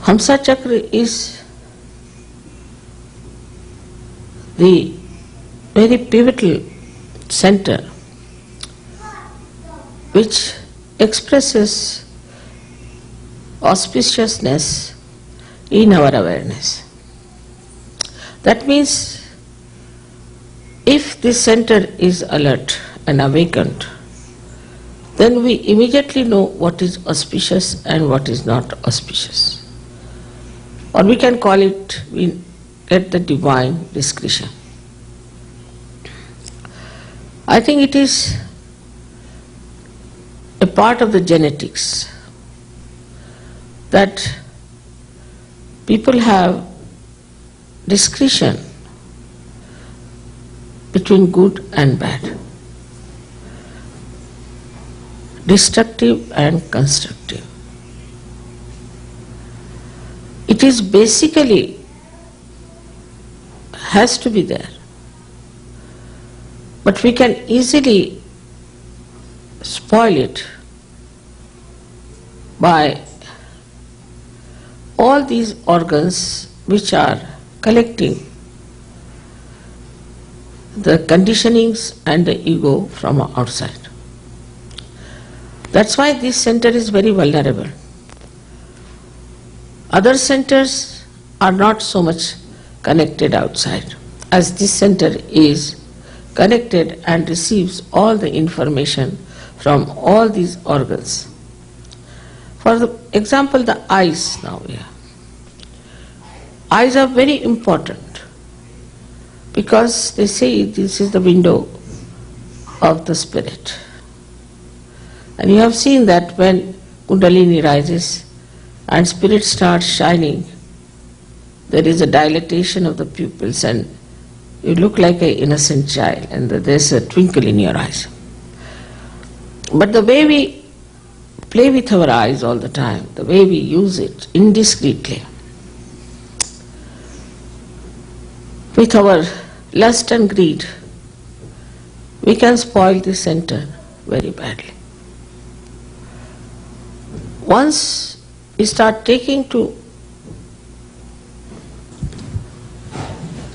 Hamsa Chakra is the very pivotal center which expresses auspiciousness in our awareness. That means if this center is alert and awakened, then we immediately know what is auspicious and what is not auspicious. Or we can call it, we get the divine discretion. I think it is a part of the genetics that people have discretion between good and bad, destructive and constructive. It is basically has to be there, but we can easily spoil it by all these organs which are collecting the conditionings and the ego from outside. That's why this center is very vulnerable. Other centers are not so much connected outside, as this center is connected and receives all the information from all these organs. For example, the eyes now here. Eyes are very important because they say this is the window of the spirit. And you have seen that when Kundalini rises and spirit starts shining, there is a dilatation of the pupils and you look like an innocent child and there's a twinkle in your eyes. But the way we play with our eyes all the time, the way we use it indiscreetly, with our lust and greed, we can spoil the center very badly. Once we start taking to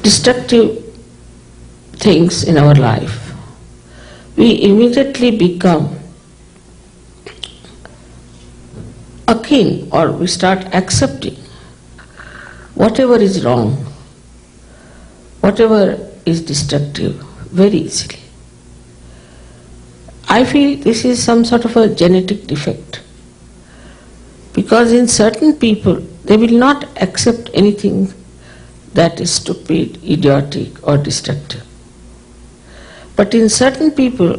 destructive things in our life, we immediately become akin, or we start accepting whatever is wrong, whatever is destructive very easily. I feel this is some sort of a genetic defect, because in certain people they will not accept anything that is stupid, idiotic or destructive. But in certain people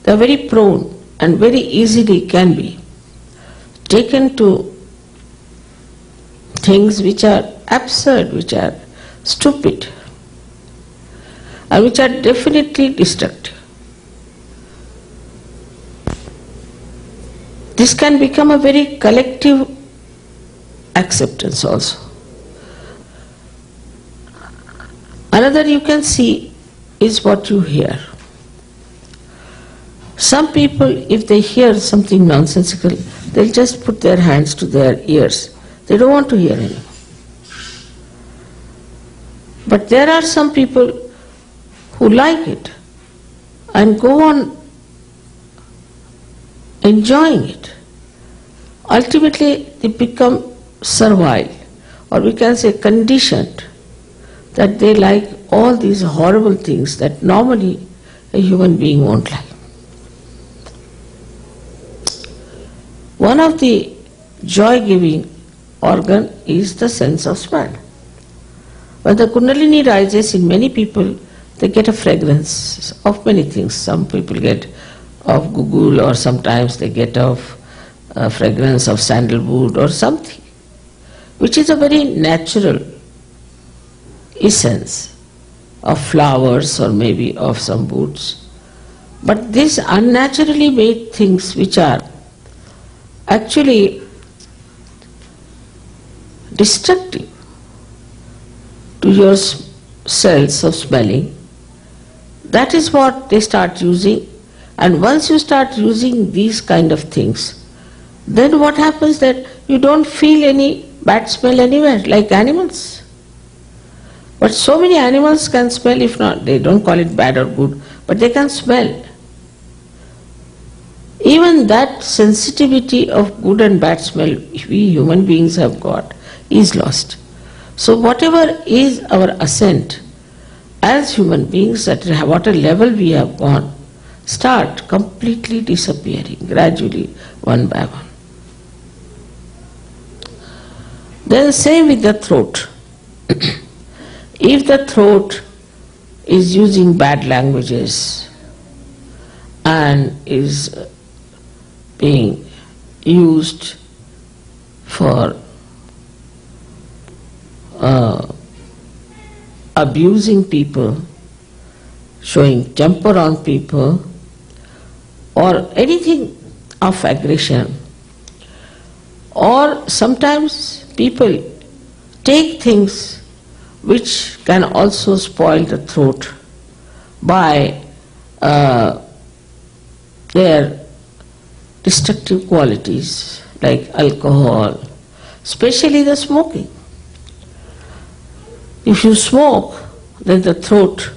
they are very prone and very easily can be taken to things which are absurd, which are stupid, and which are definitely destructive. This can become a very collective acceptance also. Another you can see is what you hear. Some people, if they hear something nonsensical, they'll just put their hands to their ears. They don't want to hear anymore. But there are some people who like it and go on enjoying it. Ultimately, they become servile, or we can say conditioned, that they like all these horrible things that normally a human being won't like. One of the joy-giving organ is the sense of smell. When the Kundalini rises in many people, they get a fragrance of many things. Some people get of gugul, or sometimes they get of a fragrance of sandalwood or something, which is a very natural essence of flowers or maybe of some woods. But these unnaturally made things which are actually destructive to your cells of smelling, that is what they start using. And once you start using these kind of things, then what happens that you don't feel any bad smell anywhere, like animals. But so many animals can smell, if not, they don't call it bad or good, but they can smell. Even that sensitivity of good and bad smell we human beings have got is lost. So whatever is our ascent as human beings, at what a level we have gone, start completely disappearing, gradually, one by one. Then same with the throat. If the throat is using bad languages and is being used for abusing people, showing temper on people, or anything of aggression, or sometimes people take things which can also spoil the throat by their destructive qualities, like alcohol, especially the smoking. If you smoke, then the throat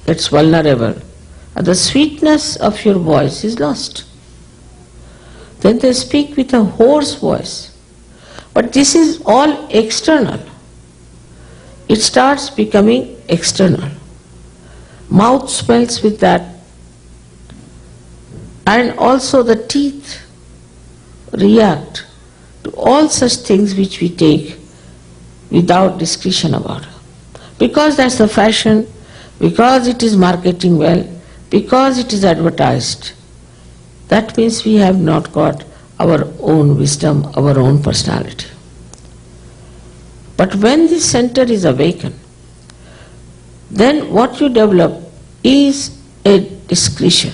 gets vulnerable and the sweetness of your voice is lost. Then they speak with a hoarse voice. But this is all external. It starts becoming external. Mouth smells with that, and also the teeth react to all such things which we take without discretion about it. Because that's the fashion, because it is marketing well, because it is advertised. That means we have not got our own wisdom, our own personality. But when this center is awakened, then what you develop is a discretion.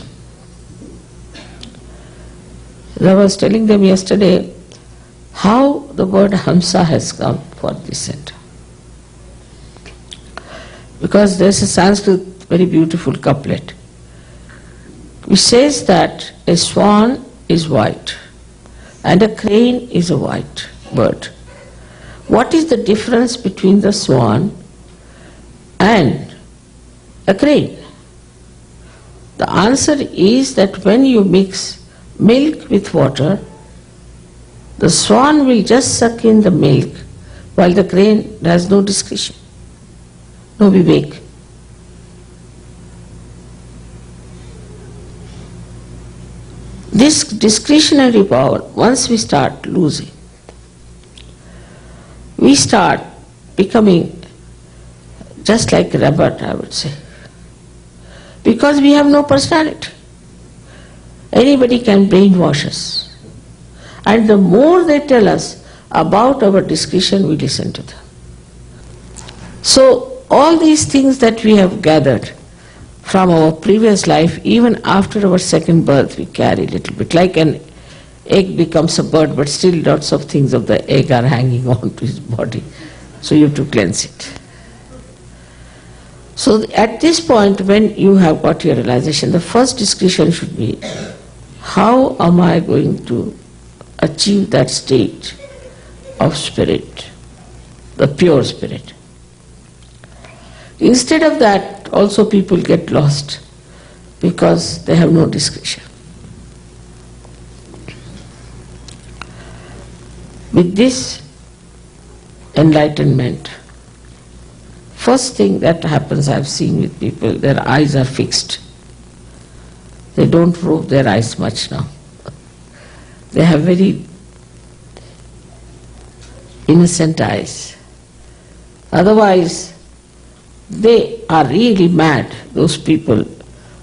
I was telling them yesterday how the word Hamsa has come for this center. Because there's a Sanskrit very beautiful couplet which says that a swan is white and a crane is a white bird. What is the difference between the swan and a crane? The answer is that when you mix milk with water, the swan will just suck in the milk while the crane has no discretion, no vivek. This discretionary power, once we start losing, we start becoming just like a rabbit, I would say. Because we have no personality. Anybody can brainwash us. And the more they tell us about our discretion, we listen to them. So all these things that we have gathered from our previous life, even after our second birth, we carry a little bit. Like an egg becomes a bird, but still lots of things of the egg are hanging on to his body. So you have to cleanse it. So at this point, when you have got your realization, the first discretion should be, how am I going to achieve that state of spirit, the pure spirit? Instead of that, also people get lost because they have no discretion. With this enlightenment, first thing that happens, I've seen with people, their eyes are fixed. They don't roll their eyes much now. They have very innocent eyes. Otherwise, they are really mad, those people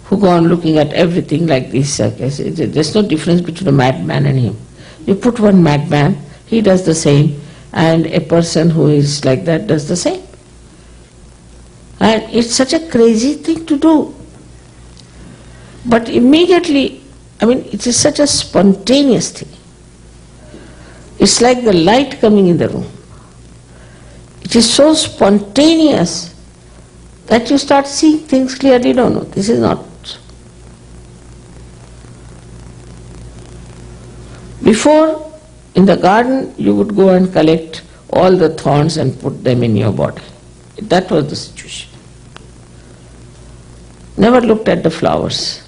who go on looking at everything like this. There's no difference between a madman and him. You put one madman, he does the same, and a person who is like that does the same. And it's such a crazy thing to do. But immediately, it is such a spontaneous thing. It's like the light coming in the room. It is so spontaneous that you start seeing things clearly. No, this is not. Before, in the garden, you would go and collect all the thorns and put them in your body. That was the situation. Never looked at the flowers.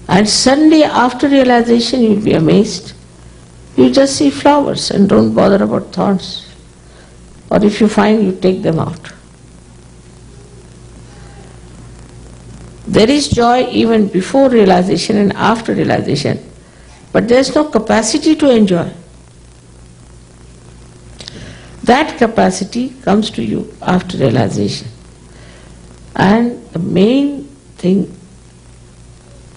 And suddenly after realization you'll be amazed. You just see flowers and don't bother about thorns. Or if you find, you take them out. There is joy even before realization and after realization, but there is no capacity to enjoy. That capacity comes to you after realization. And the main thing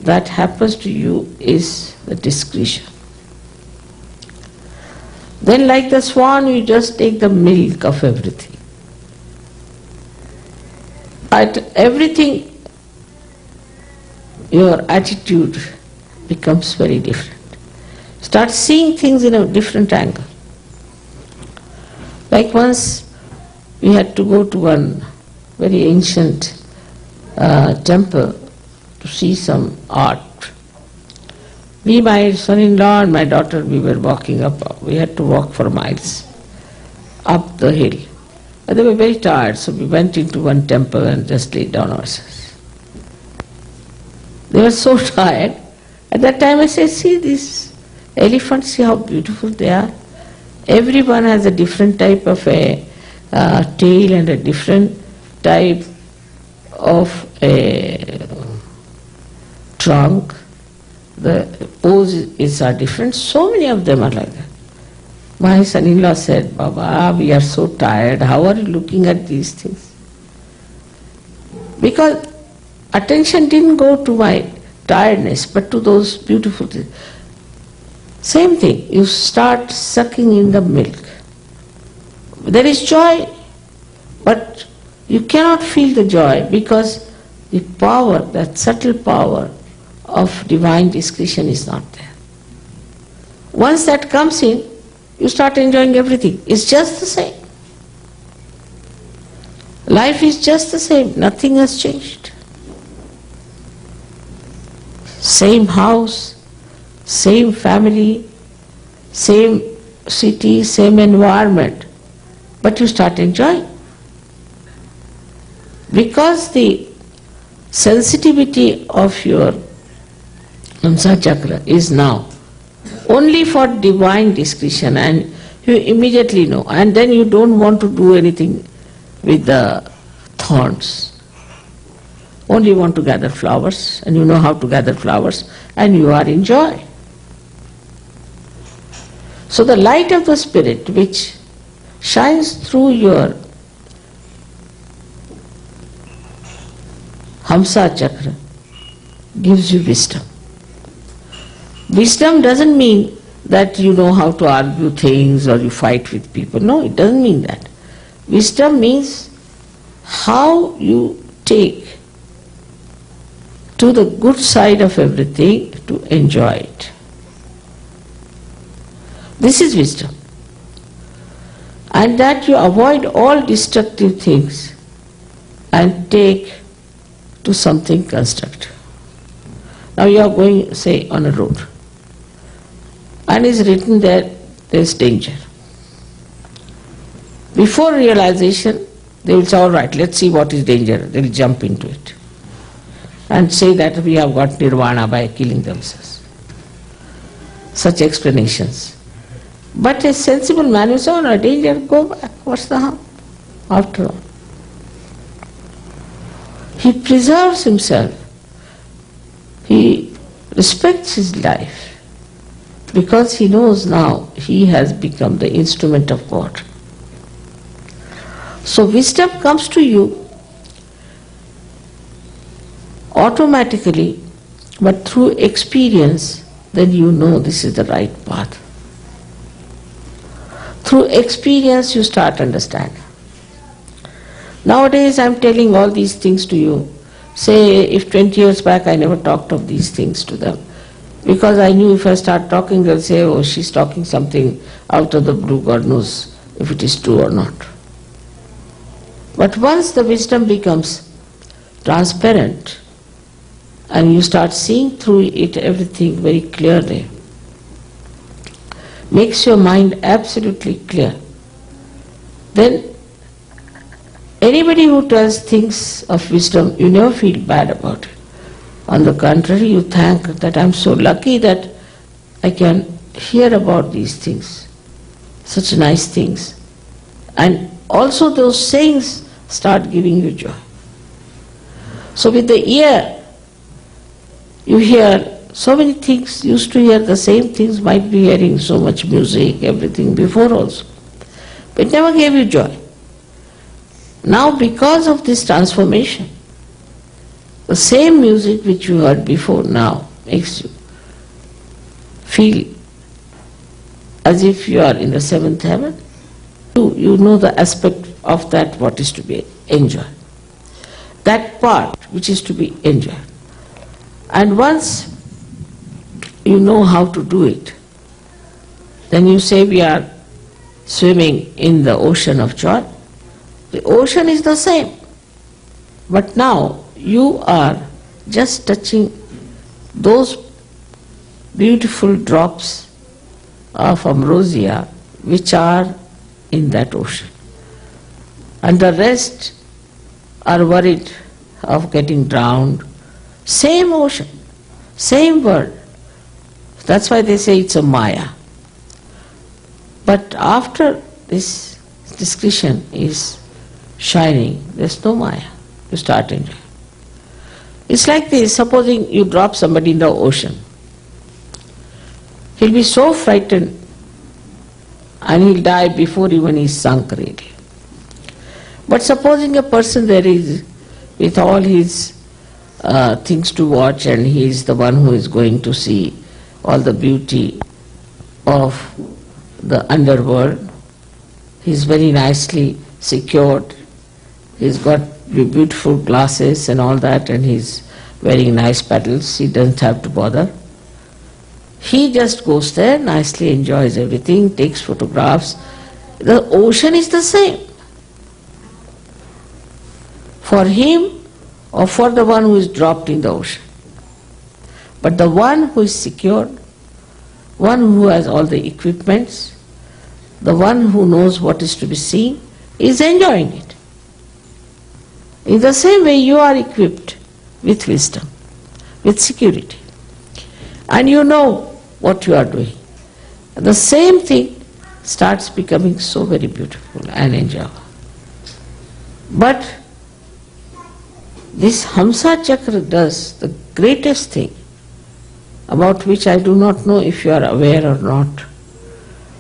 that happens to you is the discretion. Then like the swan, you just take the milk of everything. At everything, your attitude becomes very different. Start seeing things in a different angle. Like once we had to go to one very ancient temple to see some art. Me, my son-in-law and my daughter, we were walking up. We had to walk for miles up the hill. And they were very tired, so we went into one temple and just laid down ourselves. They were so tired. At that time I said, see these elephants, see how beautiful they are. Everyone has a different type of a tail and a different type of a trunk. The poses are different. So many of them are like that. My son-in-law said, Baba, we are so tired. How are you looking at these things? Because attention didn't go to my tiredness, but to those beautiful things. Same thing, you start sucking in the milk. There is joy, but you cannot feel the joy because the power, that subtle power of divine discretion is not there. Once that comes in, you start enjoying everything. It's just the same. Life is just the same, nothing has changed. Same house, same family, same city, same environment, but you start enjoying. Because the sensitivity of your Hamsa chakra is now only for divine discretion, and you immediately know, and then you don't want to do anything with the thorns. Only want to gather flowers, and you know how to gather flowers, and you are in joy. So the light of the Spirit which shines through your Hamsa chakra gives you wisdom. Wisdom doesn't mean that you know how to argue things or you fight with people. No, it doesn't mean that. Wisdom means how you take to the good side of everything to enjoy it. This is wisdom. And that you avoid all destructive things and take to something constructive. Now you are going, say, on a road, and is written there is danger. Before realization, they will say, all right, let's see what is danger. They will jump into it and say that we have got nirvana by killing themselves. Such explanations. But a sensible man will say, oh no, danger, go back, what's the harm? After all, he preserves himself. He respects his life because he knows now he has become the instrument of God. So wisdom comes to you automatically, but through experience, then you know this is the right path. Through experience you start understanding. Nowadays I am telling all these things to you. Say, if 20 years back I never talked of these things to them, because I knew if I start talking they'll say, oh, she's talking something out of the blue, God knows if it is true or not. But once the wisdom becomes transparent and you start seeing through it everything very clearly, makes your mind absolutely clear, then anybody who tells things of wisdom, you never feel bad about it. On the contrary, you thank that I'm so lucky that I can hear about these things, such nice things. And also those sayings start giving you joy. So with the ear, you hear so many things, used to hear the same things, might be hearing so much music, everything before also. But it never gave you joy. Now because of this transformation, the same music which you heard before now makes you feel as if you are in the seventh heaven. You know the aspect of that what is to be enjoyed. That part which is to be enjoyed. And once you know how to do it, then you say we are swimming in the ocean of joy. The ocean is the same. But now you are just touching those beautiful drops of ambrosia which are in that ocean. And the rest are worried of getting drowned. Same ocean, same world. That's why they say it's a Maya. But after this discretion is shining, there's no Maya. You start enjoying. It's like this, supposing you drop somebody in the ocean. He'll be so frightened and he'll die before even he's sunk really. But supposing a person there is with all his things to watch and he is the one who is going to see all the beauty of the underworld, he's very nicely secured, he's got beautiful glasses and all that, and he's wearing nice paddles, he doesn't have to bother. He just goes there, nicely enjoys everything, takes photographs. The ocean is the same. For him or for the one who is dropped in the ocean. But the one who is secured, one who has all the equipments, the one who knows what is to be seen, is enjoying it. In the same way you are equipped with wisdom, with security. And you know what you are doing. The same thing starts becoming so very beautiful and enjoyable. But this Hamsa Chakra does the greatest thing, about which I do not know if you are aware or not,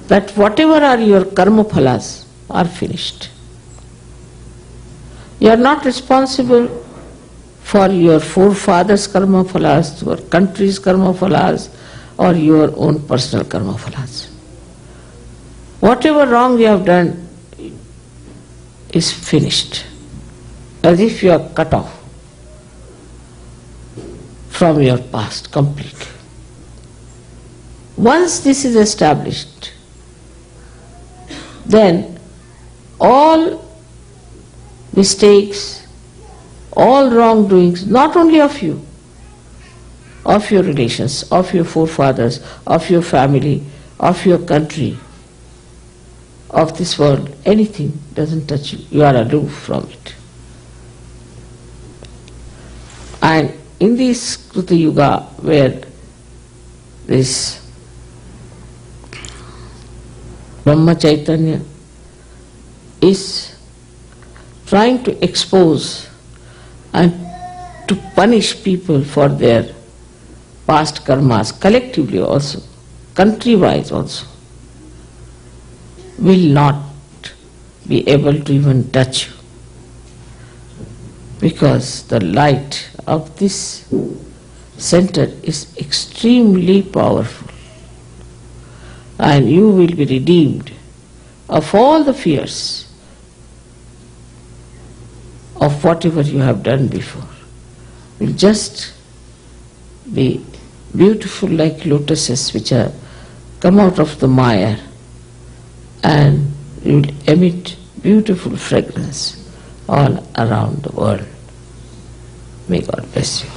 that whatever are your karma phalas are finished. You are not responsible for your forefathers' karma phalas, your country's karma phalas, or your own personal karma phalas. Whatever wrong you have done is finished, as if you are cut off from your past completely. Once this is established, then all mistakes, all wrongdoings, not only of you, of your relations, of your forefathers, of your family, of your country, of this world, anything doesn't touch you. You are aloof from it. And in this Kruta Yuga, where this Brahma Chaitanya is trying to expose and to punish people for their past karmas, collectively also, country-wise also, will not be able to even touch you. Because the light of this center is extremely powerful. And you will be redeemed of all the fears of whatever you have done before. Will just be beautiful like lotuses which are come out of the mire, and you will emit beautiful fragrance all around the world. May God bless you.